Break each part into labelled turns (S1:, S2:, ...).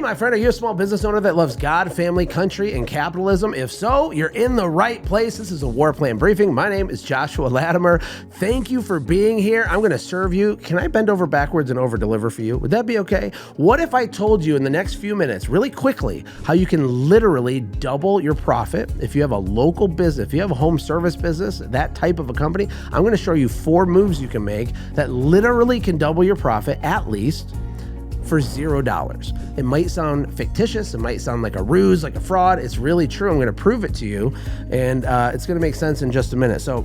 S1: my friend, are you a small business owner that loves God, family, country, and capitalism? If so, you're in the right place. This is a War Plan Briefing. My name is Joshua Latimer. Thank you for being here. I'm going to serve you. Can I bend over backwards and over-deliver for you? Would that be okay? What if I told you in the next few minutes, really quickly, how you can literally double your profit if you have a local business, if you have a home service business, that type of a company? I'm going to show you 4 moves you can make that literally can double your profit at least for $0. It might sound fictitious. It might sound like a ruse, like a fraud. It's really true. I'm going to prove it to you, and it's going to make sense in just a minute. So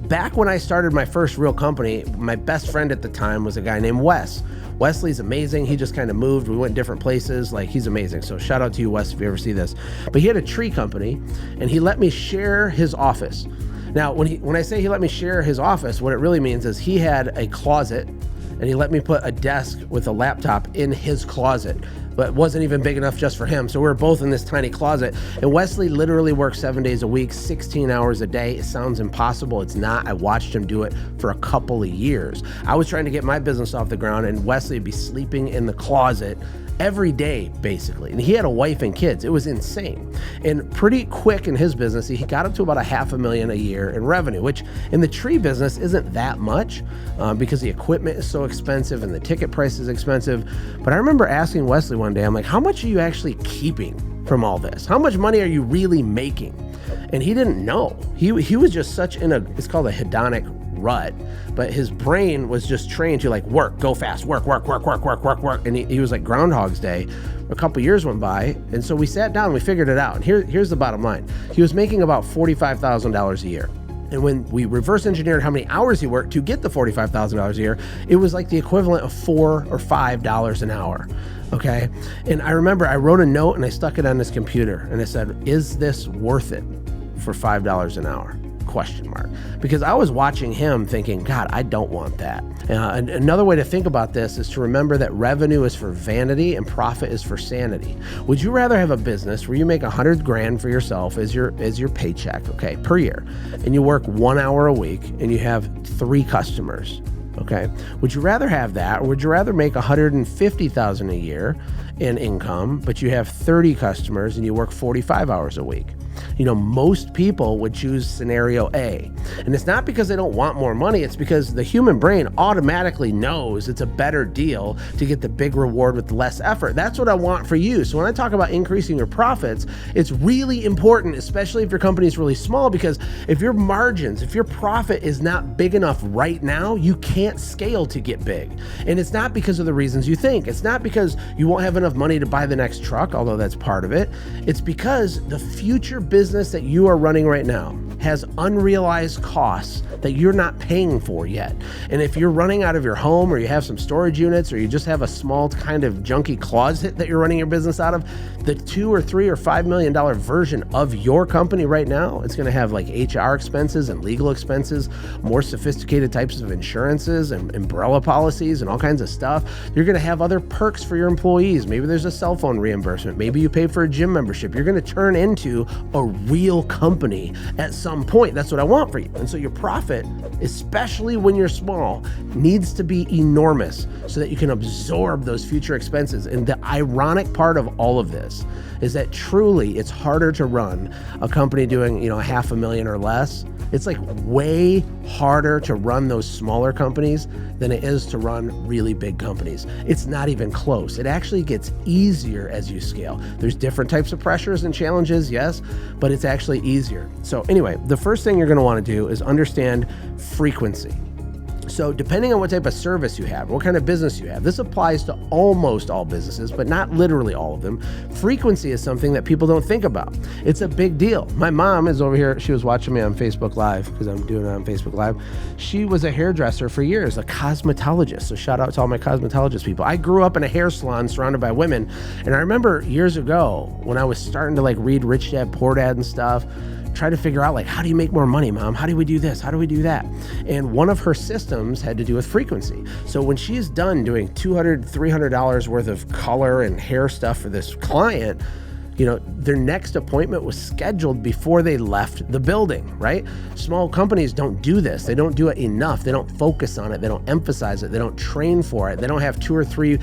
S1: back when I started my first real company, my best friend at the time was a guy named Wes. Wesley's amazing. He just kind of moved. We went different places. Like, he's amazing. So shout out to you, Wes, if you ever see this. But he had a tree company, and he let me share his office. Now, when I say he let me share his office, what it really means is he had a closet, and he let me put a desk with a laptop in his closet, but it wasn't even big enough just for him. So we were both in this tiny closet, and Wesley literally worked 7 days a week, 16 hours a day. It sounds impossible. It's not. I watched him do it for a couple of years. I was trying to get my business off the ground, and Wesley would be sleeping in the closet every day, basically. And he had a wife and kids. It was insane. And pretty quick in his business, he got up to about $500,000 a year in revenue, which in the tree business isn't that much because the equipment is so expensive and the ticket price is expensive. But I remember asking Wesley one day, I'm like, how much are you actually keeping from all this? How much money are you really making? And he didn't know. He was just such it's called a hedonic rut, but his brain was just trained to like work, go fast, work. And he was like Groundhog's Day. A couple years went by, and so we sat down and we figured it out. And here's the bottom line. He was making about $45,000 a year. And when we reverse engineered how many hours he worked to get the $45,000 a year, it was like the equivalent of $4 or $5 an hour. Okay. And I remember I wrote a note and I stuck it on his computer and I said, is this worth it for $5 an hour? ? Because I was watching him thinking, God, I don't want that. And another way to think about this is to remember that revenue is for vanity and profit is for sanity. Would you rather have a business where you make $100,000 for yourself as your paycheck, okay, per year, and you work 1 hour a week and you have 3 customers? Okay. Would you rather have that, or would you rather make $150,000 a year in income, but you have 30 customers and you work 45 hours a week? You know, most people would choose scenario A. And it's not because they don't want more money. It's because the human brain automatically knows it's a better deal to get the big reward with less effort. That's what I want for you. So when I talk about increasing your profits, it's really important, especially if your company is really small, because if your margins, if your profit is not big enough right now, you can't scale to get big. And it's not because of the reasons you think. It's not because you won't have enough money to buy the next truck, although that's part of it. It's because the future business that you are running right now has unrealized costs that you're not paying for yet. And if you're running out of your home, or you have some storage units, or you just have a small kind of junky closet that you're running your business out of, the $2 or $3 or $5 million version of your company right now, it's going to have like HR expenses and legal expenses, more sophisticated types of insurances and umbrella policies and all kinds of stuff. You're going to have other perks for your employees. Maybe there's a cell phone reimbursement. Maybe you pay for a gym membership. You're going to turn into a real company at some point. That's what I want for you. And so your profit, especially when you're small, needs to be enormous so that you can absorb those future expenses. And the ironic part of all of this is that truly it's harder to run a company doing, $500,000 or less. It's like way harder to run those smaller companies than it is to run really big companies. It's not even close. It actually gets easier as you scale. There's different types of pressures and challenges, yes, but it's actually easier. So anyway, the first thing you're going to want to do is understand frequency. So depending on what type of service you have, what kind of business you have, this applies to almost all businesses, but not literally all of them. Frequency is something that people don't think about. It's a big deal. My mom is over here. She was watching me on Facebook Live because I'm doing it on Facebook Live. She was a hairdresser for years, a cosmetologist. So shout out to all my cosmetologist people. I grew up in a hair salon surrounded by women. And I remember years ago when I was starting to read Rich Dad, Poor Dad and stuff, try to figure out how do you make more money, Mom? How do we do this? How do we do that? And one of her systems had to do with frequency. So when she's done doing $200, $300 worth of color and hair stuff for this client, their next appointment was scheduled before they left the building, right? Small companies don't do this. They don't do it enough. They don't focus on it. They don't emphasize it. They don't train for it. They don't have 2 or 3,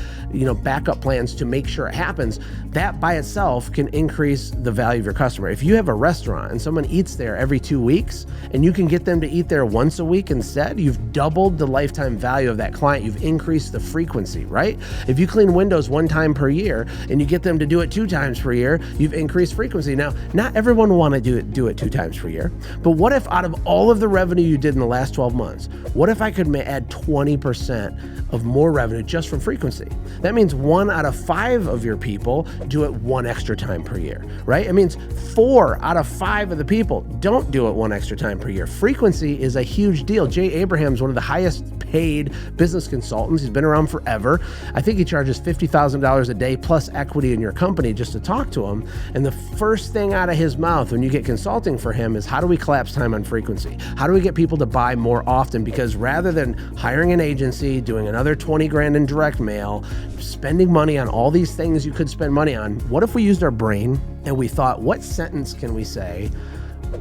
S1: backup plans to make sure it happens. That by itself can increase the value of your customer. If you have a restaurant and someone eats there every 2 weeks and you can get them to eat there once a week instead, you've doubled the lifetime value of that client. You've increased the frequency, right? If you clean windows 1 time per year and you get them to do it 2 times per year, you've increased frequency. Now, not everyone will want to do it 2 times per year, but what if out of all of the revenue you did in the last 12 months, what if I could add 20% of more revenue just from frequency? That means 1 out of 5 of your people do it 1 extra time per year, right? It means 4 out of 5 of the people don't do it 1 extra time per year. Frequency is a huge deal. Jay Abraham's one of the highest paid business consultants. He's been around forever. I think he charges $50,000 a day plus equity in your company just to talk to him. And the first thing out of his mouth when you get consulting for him is, how do we collapse time on frequency? How do we get people to buy more often? Because rather than hiring an agency, doing another 20 grand in direct mail, spending money on all these things you could spend money on, what if we used our brain and we thought, what sentence can we say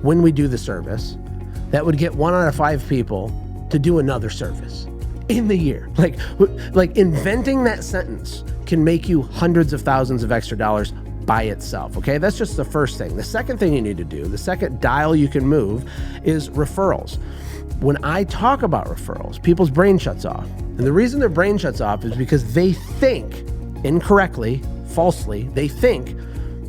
S1: when we do the service that would get 1 out of 5 people to do another service in the year? Like inventing that sentence can make you hundreds of thousands of extra dollars by itself, okay? That's just the first thing. The second thing you need to do, the second dial you can move, is referrals. When I talk about referrals, people's brain shuts off. And the reason their brain shuts off is because they think incorrectly, falsely, they think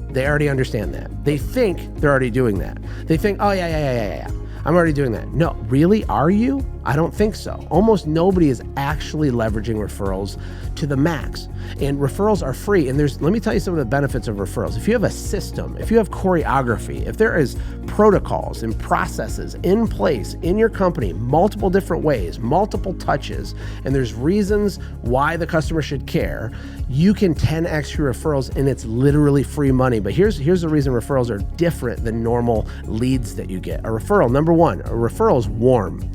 S1: they already understand that. They think they're already doing that. They think, oh yeah. I'm already doing that. No, really? Are you? I don't think so. Almost nobody is actually leveraging referrals to the max. And referrals are free. And let me tell you some of the benefits of referrals. If you have a system, if you have choreography, if there is protocols and processes in place in your company, multiple different ways, multiple touches, and there's reasons why the customer should care, you can 10x your referrals, and it's literally free money. But here's the reason referrals are different than normal leads that you get. A referral, number one, a referral is warm.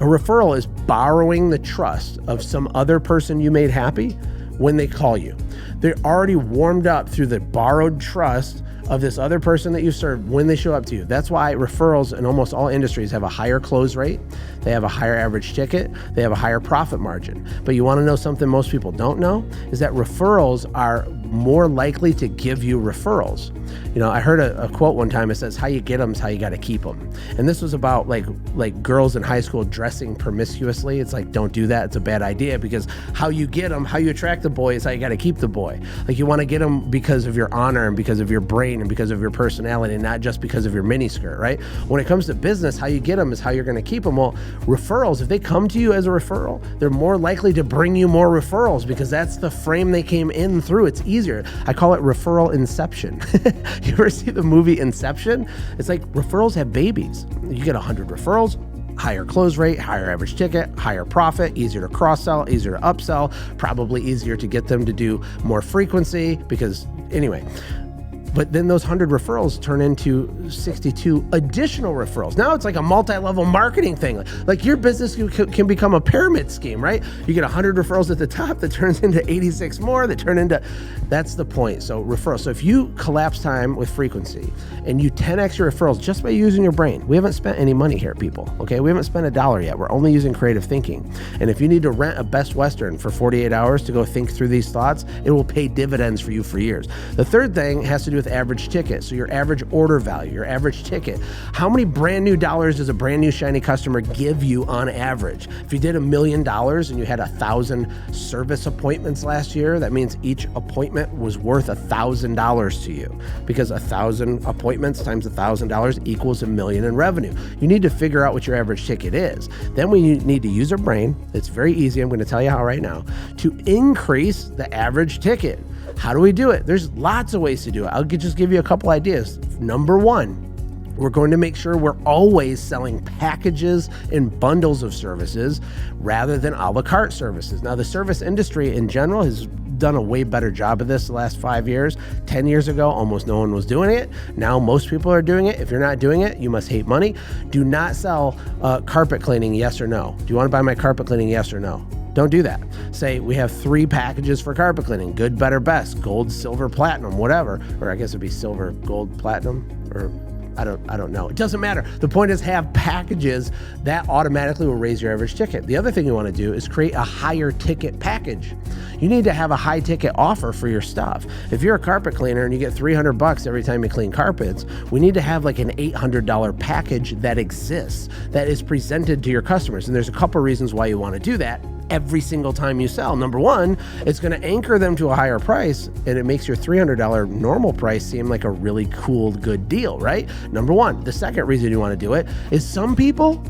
S1: A referral is borrowing the trust of some other person you made happy when they call you. They're already warmed up through the borrowed trust of this other person that you served when they show up to you. That's why referrals in almost all industries have a higher close rate, they have a higher average ticket, they have a higher profit margin. But you want to know something most people don't know is that referrals are more likely to give you referrals. I heard a quote one time. It says, how you get them is how you got to keep them. And this was about like girls in high school dressing promiscuously. It's like, don't do that. It's a bad idea, because how you get them, how you attract the boy is how you got to keep the boy. Like, you want to get them because of your honor and because of your brain and because of your personality, and not just because of your miniskirt, right? When it comes to business, how you get them is how you're going to keep them. Well, referrals, if they come to you as a referral, they're more likely to bring you more referrals, because that's the frame they came in through. It's easier. I call it referral inception. You ever see the movie Inception? It's like referrals have babies. You get 100 referrals, higher close rate, higher average ticket, higher profit, easier to cross-sell, easier to upsell, probably easier to get them to do more frequency, because anyway. But then those 100 referrals turn into 62 additional referrals. Now it's like a multi-level marketing thing. Like your business can become a pyramid scheme, right? You get 100 referrals at the top that turns into 86 more that turn into, that's the point. So referrals. So if you collapse time with frequency and you 10x your referrals just by using your brain, we haven't spent any money here, people, okay? We haven't spent $1 yet. We're only using creative thinking. And if you need to rent a Best Western for 48 hours to go think through these thoughts, it will pay dividends for you for years. The third thing has to do with average ticket. So your average order value, your average ticket. How many brand new dollars does a brand new shiny customer give you on average? If you did $1 million and you had 1,000 service appointments last year, that means each appointment was worth $1,000 to you, because 1,000 appointments times $1,000 equals $1 million in revenue. You need to figure out what your average ticket is. Then we need to use our brain. It's very easy. I'm going to tell you how right now to increase the average ticket. How do we do it? There's lots of ways to do it. I'll just give you a couple ideas. Number one, we're going to make sure we're always selling packages and bundles of services rather than a la carte services. Now, the service industry in general has done a way better job of this the last 5 years. 10 years ago, almost no one was doing it. Now most people are doing it. If you're not doing it, you must hate money. Do not sell carpet cleaning, yes or no. Do you want to buy my carpet cleaning, yes or no? Don't do that. Say we have 3 packages for carpet cleaning: good, better, best, gold, silver, platinum, whatever. Or I guess it'd be silver, gold, platinum, or I don't know. It doesn't matter. The point is, have packages that automatically will raise your average ticket. The other thing you want to do is create a higher ticket package. You need to have a high ticket offer for your stuff. If you're a carpet cleaner and you get $300 every time you clean carpets, we need to have like an $800 package that exists, that is presented to your customers. And there's a couple reasons why you want to do that every single time you sell. Number one, it's going to anchor them to a higher price, and it makes your $300 normal price seem like a really cool, good deal, right? Number one. The second reason you want to do it is some people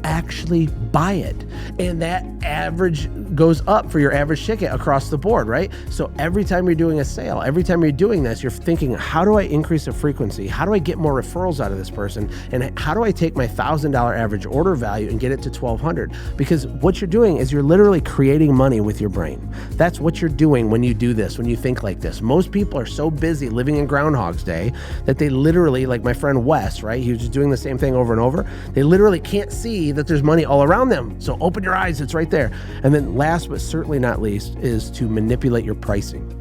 S1: actually buy it, and that average goes up for your average ticket across the board, right? So every time you're doing a sale, every time you're doing this, you're thinking, how do I increase the frequency? How do I get more referrals out of this person? And how do I take my $1,000 average order value and get it to $1,200? Because what you're doing is you're literally creating money with your brain. That's what you're doing when you do this, when you think like this. Most people are so busy living in Groundhog's Day that they literally, like my friend Wes, right? He was just doing the same thing over and over. They literally can't see that there's money all around them. So open your eyes, it's right there. And then last but certainly not least is to manipulate your pricing.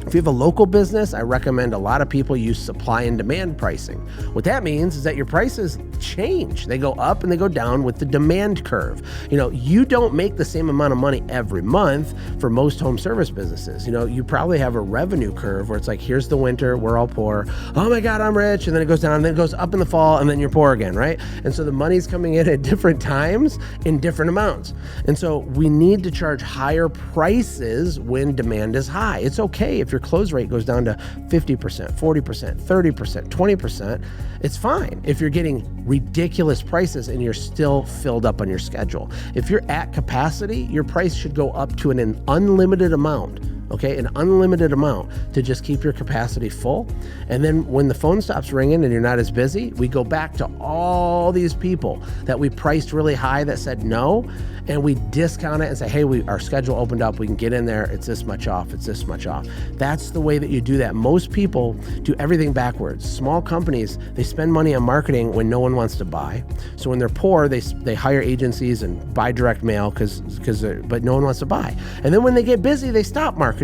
S1: If you have a local business, I recommend a lot of people use supply and demand pricing. What that means is that your prices change. They go up and they go down with the demand curve. You don't make the same amount of money every month for most home service businesses. You probably have a revenue curve where it's like, here's the winter, we're all poor. Oh my God, I'm rich. And then it goes down, and then it goes up in the fall, and then you're poor again, right? And so the money's coming in at different times in different amounts. And so we need to charge higher prices when demand is high. It's okay if your close rate goes down to 50%, 40%, 30%, 20%, it's fine if you're getting ridiculous prices and you're still filled up on your schedule. If you're at capacity, your price should go up to an unlimited amount. Okay, an unlimited amount to just keep your capacity full. And then when the phone stops ringing and you're not as busy, we go back to all these people that we priced really high that said no, and we discount it and say, hey, our schedule opened up, we can get in there, it's this much off, it's this much off. That's the way that you do that. Most people do everything backwards. Small companies, they spend money on marketing when no one wants to buy. So when they're poor, they hire agencies and buy direct mail but no one wants to buy. And then when they get busy, they stop marketing.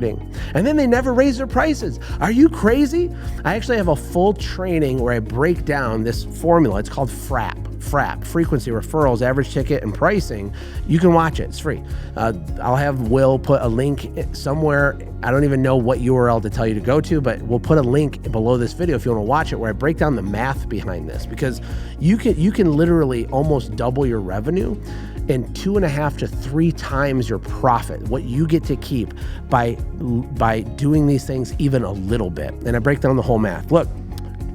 S1: And then they never raise their prices. Are you crazy? I actually have a full training where I break down this formula. It's called F.R.A.P, frequency, referrals, average ticket, and pricing. You can watch it. It's free. I'll have Will put a link somewhere. I don't even know what URL to tell you to go to, but we'll put a link below this video if you want to watch it, where I break down the math behind this, because you can literally almost double your revenue and 2.5 to 3 times your profit, what you get to keep by doing these things even a little bit. And I break down the whole math. Look,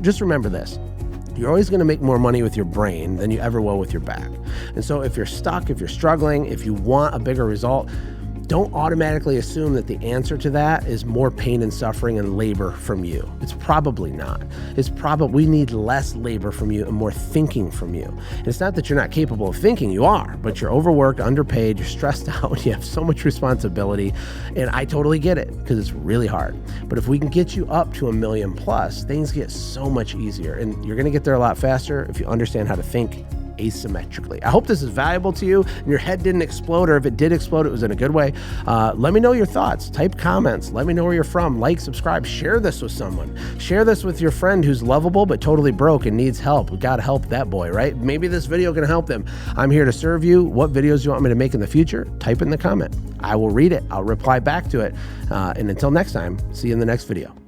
S1: just remember this. You're always going to make more money with your brain than you ever will with your back. And so if you're stuck, if you're struggling, if you want a bigger result, don't automatically assume that the answer to that is more pain and suffering and labor from you. It's probably not. We need less labor from you and more thinking from you. And it's not that you're not capable of thinking, you are, but you're overworked, underpaid, you're stressed out, you have so much responsibility, and I totally get it because it's really hard. But if we can get you up to $1 million plus, things get so much easier, and you're going to get there a lot faster if you understand how to think asymmetrically. I hope this is valuable to you and your head didn't explode, or if it did explode, it was in a good way. Let me know your thoughts. Type comments. Let me know where you're from. Like, subscribe, share this with someone. Share this with your friend who's lovable but totally broke and needs help. We got to help that boy, right? Maybe this video can help them. I'm here to serve you. What videos do you want me to make in the future? Type in the comment. I will read it. I'll reply back to it. And until next time, see you in the next video.